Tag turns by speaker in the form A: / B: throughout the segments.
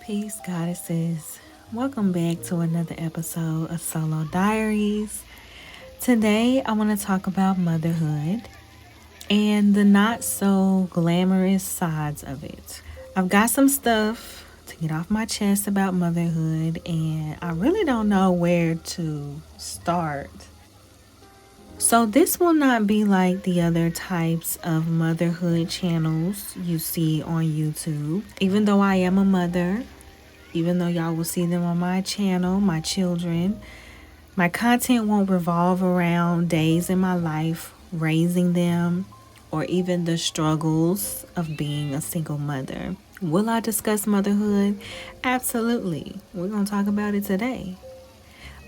A: Peace, goddesses. Welcome back to another episode of Solo Diaries. Today, I want to talk about motherhood and the not so glamorous sides of it. I've got some stuff to get off my chest about motherhood, and I really don't know where to start. So, this will not be like the other types of motherhood channels you see on YouTube. Even though I am a mother, even though y'all will see them on my channel, my children, my content won't revolve around days in my life, raising them, or even the struggles of being a single mother. Will I discuss motherhood? Absolutely. We're going to talk about it today.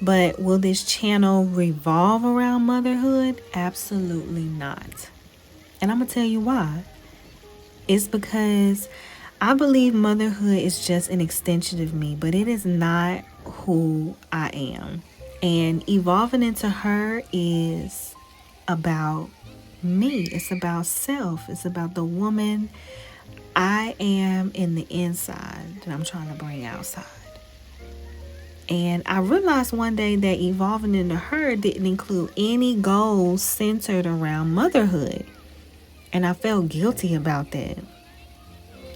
A: But will this channel revolve around motherhood? Absolutely not. And I'm going to tell you why. It's because I believe motherhood is just an extension of me, but it is not who I am. And evolving into her is about me. It's about self. It's about the woman I am in the inside that I'm trying to bring outside. And I realized one day that evolving into her didn't include any goals centered around motherhood. And I felt guilty about that.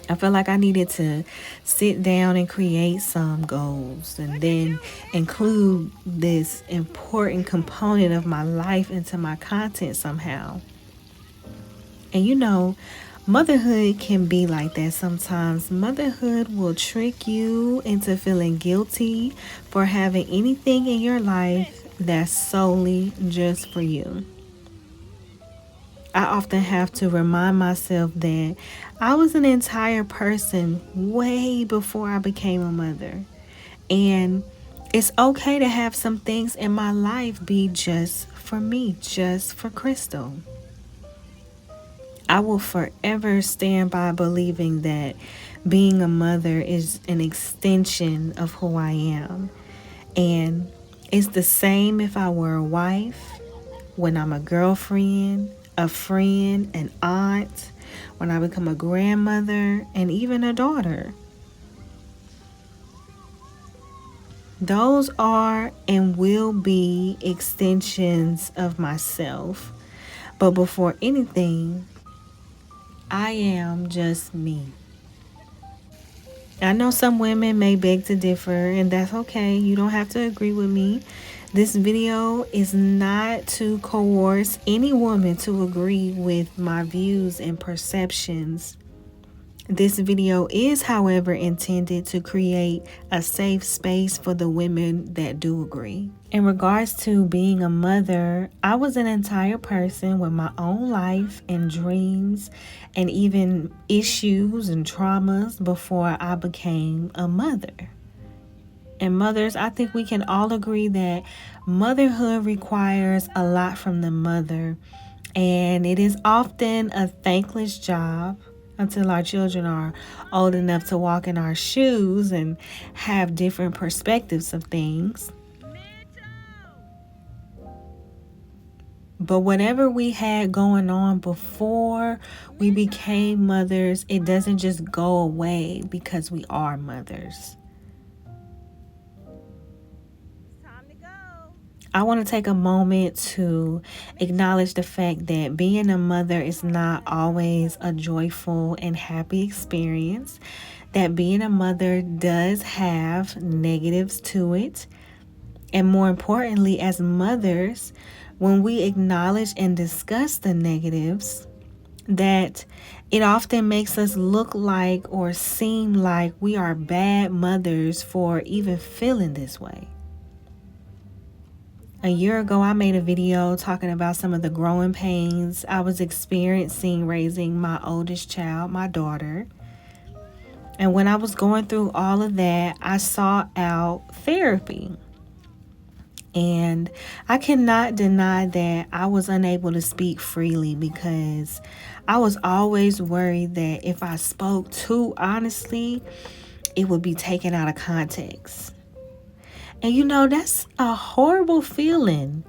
A: I felt like I needed to sit down and create some goals and then include this important component of my life into my content somehow. And motherhood can be like that sometimes. Motherhood will trick you into feeling guilty for having anything in your life that's solely just for you. I often have to remind myself that I was an entire person way before I became a mother. And it's okay to have some things in my life be just for me, just for Crystal. I will forever stand by believing that being a mother is an extension of who I am. And it's the same if I were a wife, when I'm a girlfriend, a friend, an aunt, when I become a grandmother, and even a daughter. Those are and will be extensions of myself. But before anything, I am just me. I know some women may beg to differ, and that's okay. You don't have to agree with me. This video is not to coerce any woman to agree with my views and perceptions. This video is, however, intended to create a safe space for the women that do agree. In regards to being a mother, I was an entire person with my own life and dreams and even issues and traumas before I became a mother. And mothers, I think we can all agree that motherhood requires a lot from the mother, and it is often a thankless job until our children are old enough to walk in our shoes and have different perspectives of things. But whatever we had going on before we became mothers, it doesn't just go away because we are mothers. I want to take a moment to acknowledge the fact that being a mother is not always a joyful and happy experience, that being a mother does have negatives to it. And more importantly, as mothers, when we acknowledge and discuss the negatives, that it often makes us look like or seem like we are bad mothers for even feeling this way. A year ago, I made a video talking about some of the growing pains I was experiencing raising my oldest child, my daughter. And when I was going through all of that, I sought out therapy. And I cannot deny that I was unable to speak freely because I was always worried that if I spoke too honestly, it would be taken out of context. And that's a horrible feeling,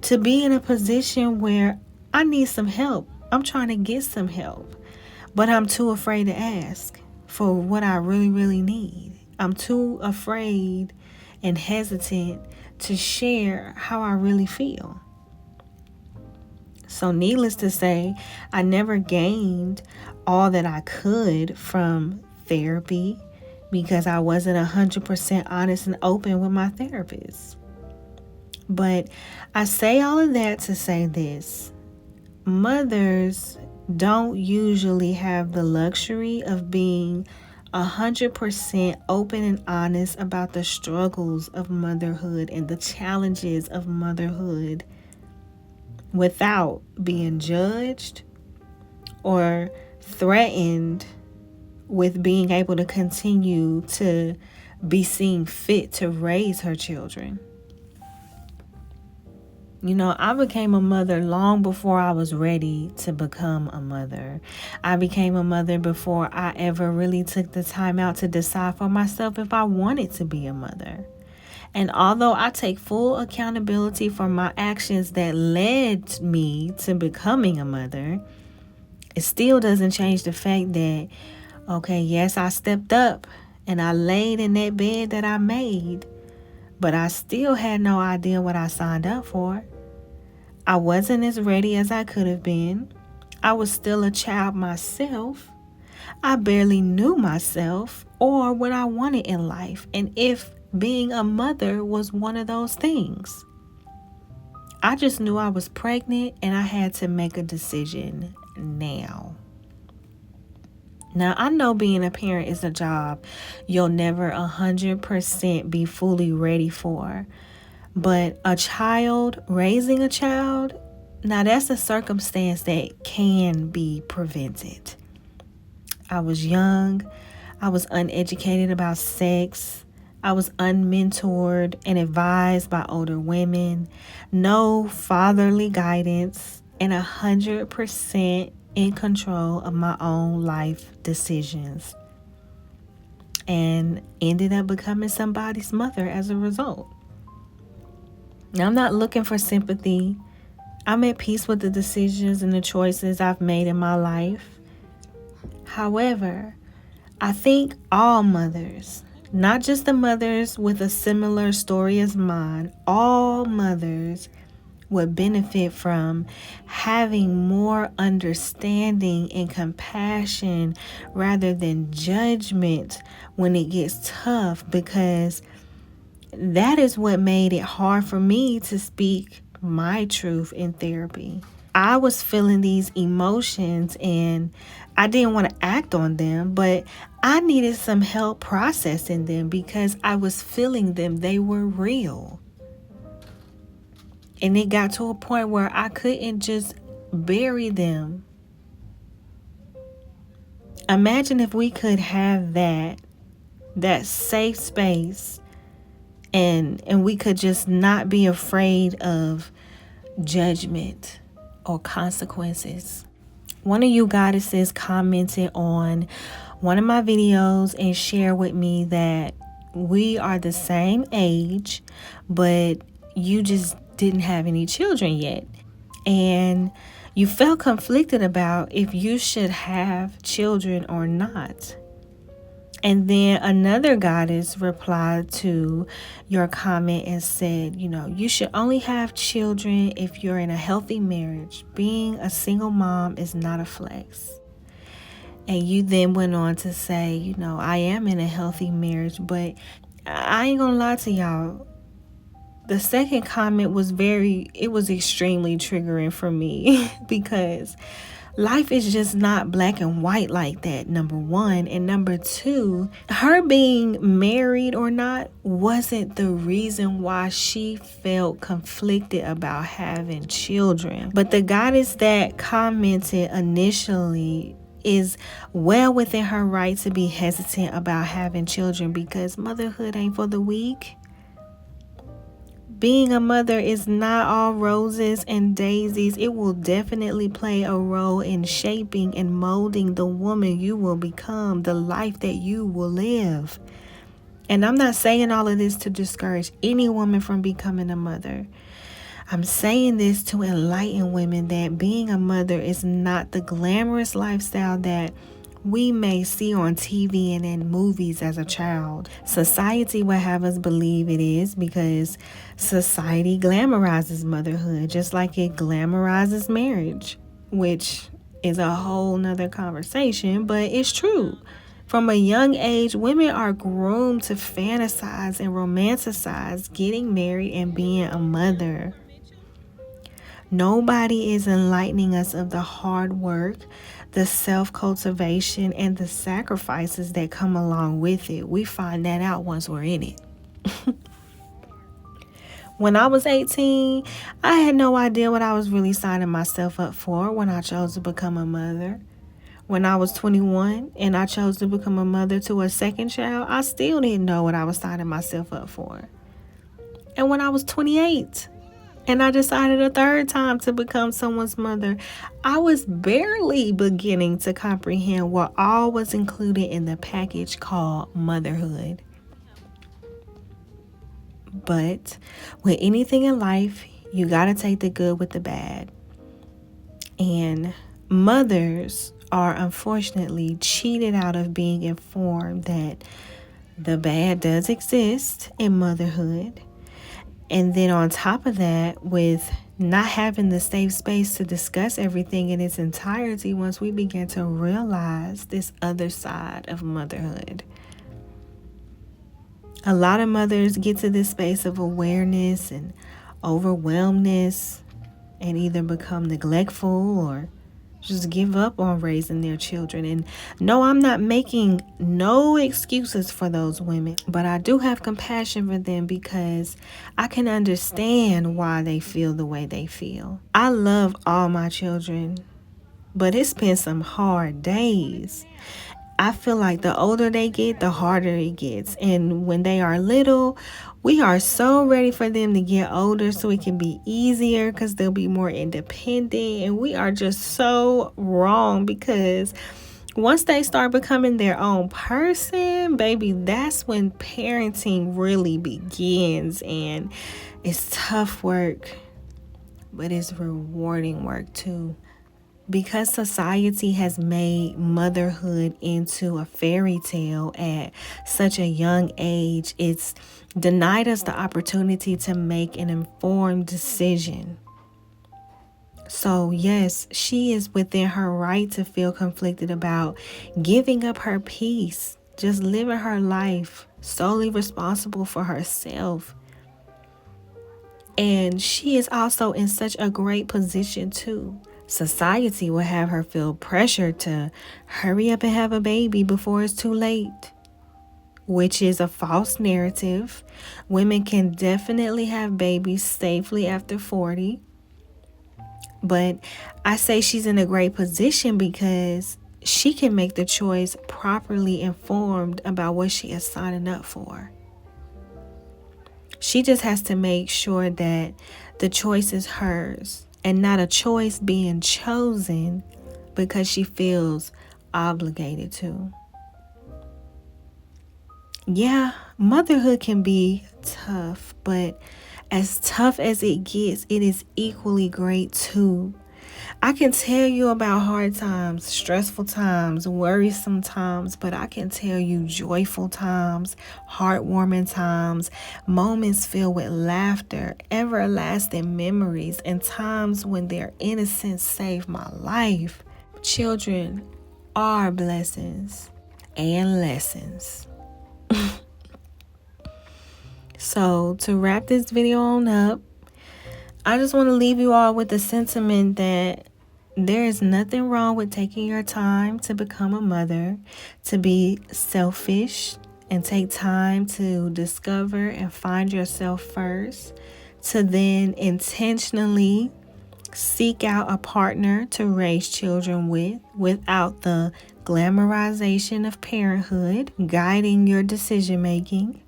A: to be in a position where I need some help. I'm trying to get some help, but I'm too afraid to ask for what I really, really need. I'm too afraid and hesitant to share how I really feel. So, needless to say, I never gained all that I could from therapy because I wasn't 100% honest and open with my therapist. But I say all of that to say this: mothers don't usually have the luxury of being 100% open and honest about the struggles of motherhood and the challenges of motherhood without being judged or threatened with being able to continue to be seen fit to raise her children. You know, I became a mother long before I was ready to become a mother. I became a mother before I ever really took the time out to decide for myself if I wanted to be a mother. And although I take full accountability for my actions that led me to becoming a mother, it still doesn't change the fact that, okay, yes, I stepped up and I laid in that bed that I made, but I still had no idea what I signed up for. I wasn't as ready as I could have been. I was still a child myself. I barely knew myself or what I wanted in life, and if being a mother was one of those things. I just knew I was pregnant and I had to make a decision now. Now, I know being a parent is a job you'll never 100% be fully ready for. But raising a child, now that's a circumstance that can be prevented. I was young. I was uneducated about sex. I was unmentored and advised by older women. No fatherly guidance, and 100% in control of my own life decisions. And ended up becoming somebody's mother as a result. Now, I'm not looking for sympathy. I'm at peace with the decisions and the choices I've made in my life. However, I think all mothers, not just the mothers with a similar story as mine, all mothers would benefit from having more understanding and compassion rather than judgment when it gets tough, because that is what made it hard for me to speak my truth in therapy. I was feeling these emotions and I didn't want to act on them, but I needed some help processing them because I was feeling them. They were real. And it got to a point where I couldn't just bury them. Imagine if we could have that safe space, and we could just not be afraid of judgment or consequences. One of you goddesses commented on one of my videos and shared with me that we are the same age, but you just didn't have any children yet. And you felt conflicted about if you should have children or not. And then another goddess replied to your comment and said, you should only have children if you're in a healthy marriage. Being a single mom is not a flex. And you then went on to say, I am in a healthy marriage, but I ain't gonna lie to y'all. The second comment was extremely triggering for me because life is just not black and white like that, number one. And number two, her being married or not wasn't the reason why she felt conflicted about having children. But the goddess that commented initially is well within her right to be hesitant about having children because motherhood ain't for the weak. Being a mother is not all roses and daisies. It will definitely play a role in shaping and molding the woman you will become, the life that you will live. And I'm not saying all of this to discourage any woman from becoming a mother. I'm saying this to enlighten women that being a mother is not the glamorous lifestyle that we may see on TV and in movies as a child. Society will have us believe it is because society glamorizes motherhood just like it glamorizes marriage, which is a whole nother conversation, but it's true. From a young age, women are groomed to fantasize and romanticize getting married and being a mother. Nobody is enlightening us of the hard work, the self-cultivation, and the sacrifices that come along with it. We find that out once we're in it. When I was 18, I had no idea what I was really signing myself up for when I chose to become a mother. When I was 21 and I chose to become a mother to a second child, I still didn't know what I was signing myself up for. And when I was 28 and I decided a third time to become someone's mother, I was barely beginning to comprehend what all was included in the package called motherhood. But with anything in life, you gotta take the good with the bad. And mothers are unfortunately cheated out of being informed that the bad does exist in motherhood. And then on top of that, with not having the safe space to discuss everything in its entirety, once we begin to realize this other side of motherhood. A lot of mothers get to this space of awareness and overwhelmness and either become neglectful or just give up on raising their children. And no, I'm not making no excuses for those women, but I do have compassion for them because I can understand why they feel the way they feel. I love all my children, but it's been some hard days. I feel like the older they get, the harder it gets. And when they are little, we are so ready for them to get older so it can be easier because they'll be more independent. And we are just so wrong because once they start becoming their own person, baby, that's when parenting really begins. And it's tough work, but it's rewarding work too. Because society has made motherhood into a fairy tale at such a young age, it's denied us the opportunity to make an informed decision. So yes, she is within her right to feel conflicted about giving up her peace, just living her life solely responsible for herself. And she is also in such a great position too. Society will have her feel pressure to hurry up and have a baby before it's too late, which is a false narrative. Women can definitely have babies safely after 40. But I say she's in a great position because she can make the choice properly informed about what she is signing up for. She just has to make sure that the choice is hers and not a choice being chosen because she feels obligated to. Yeah, motherhood can be tough, but as tough as it gets, it is equally great too. I can tell you about hard times, stressful times, worrisome times, but I can tell you joyful times, heartwarming times, moments filled with laughter, everlasting memories, and times when their innocence saved my life. Children are blessings and lessons. So to wrap this video on up, I just want to leave you all with the sentiment that there is nothing wrong with taking your time to become a mother, to be selfish and take time to discover and find yourself first, to then intentionally seek out a partner to raise children with without the glamorization of parenthood guiding your decision making.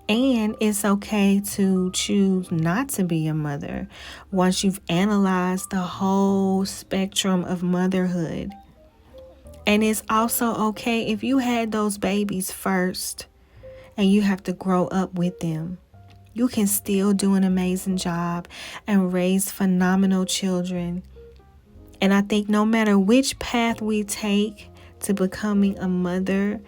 A: And it's okay to choose not to be a mother once you've analyzed the whole spectrum of motherhood. And it's also okay if you had those babies first and you have to grow up with them. You can still do an amazing job and raise phenomenal children. And I think no matter which path we take to becoming a mother,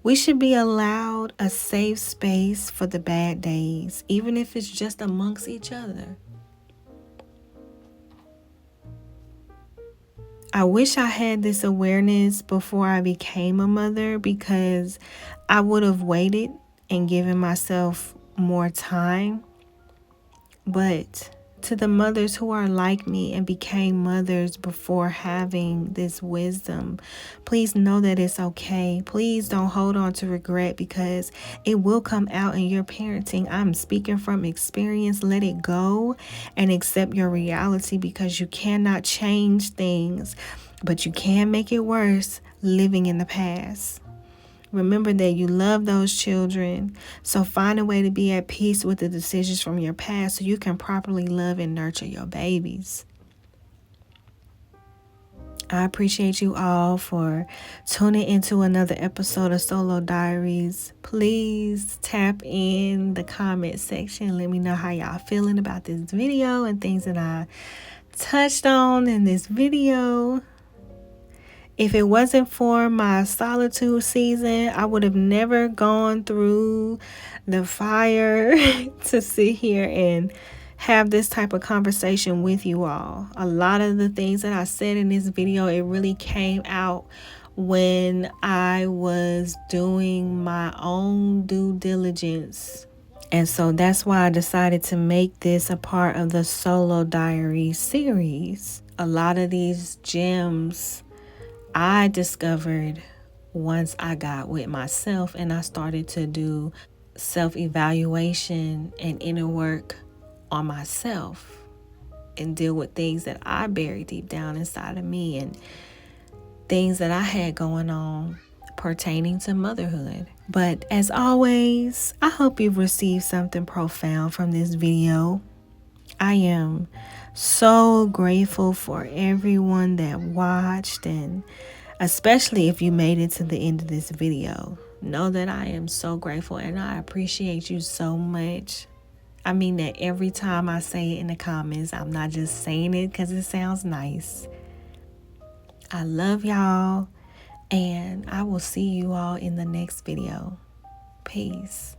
A: we should be allowed a safe space for the bad days, even if it's just amongst each other. I wish I had this awareness before I became a mother, because I would have waited and given myself more time. But to the mothers who are like me and became mothers before having this wisdom, please know that it's okay. Please don't hold on to regret, because it will come out in your parenting. I'm speaking from experience. Let it go and accept your reality, because you cannot change things, but you can make it worse living in the past. Remember that you love those children, so find a way to be at peace with the decisions from your past so you can properly love and nurture your babies. I appreciate you all for tuning into another episode of Solo Diaries. Please tap in the comment section. Let me know how y'all feeling about this video and things that I touched on in this video. If it wasn't for my solitude season, I would have never gone through the fire to sit here and have this type of conversation with you all. A lot of the things that I said in this video, it really came out when I was doing my own due diligence. And so that's why I decided to make this a part of the Solo Diary series. A lot of these gems I discovered once I got with myself and I started to do self-evaluation and inner work on myself and deal with things that I buried deep down inside of me and things that I had going on pertaining to motherhood. But as always, I hope you've received something profound from this video. I am so grateful for everyone that watched, and especially if you made it to the end of this video. Know that I am so grateful and I appreciate you so much. I mean that every time I say it in the comments. I'm not just saying it because it sounds nice. I love y'all, and I will see you all in the next video. Peace.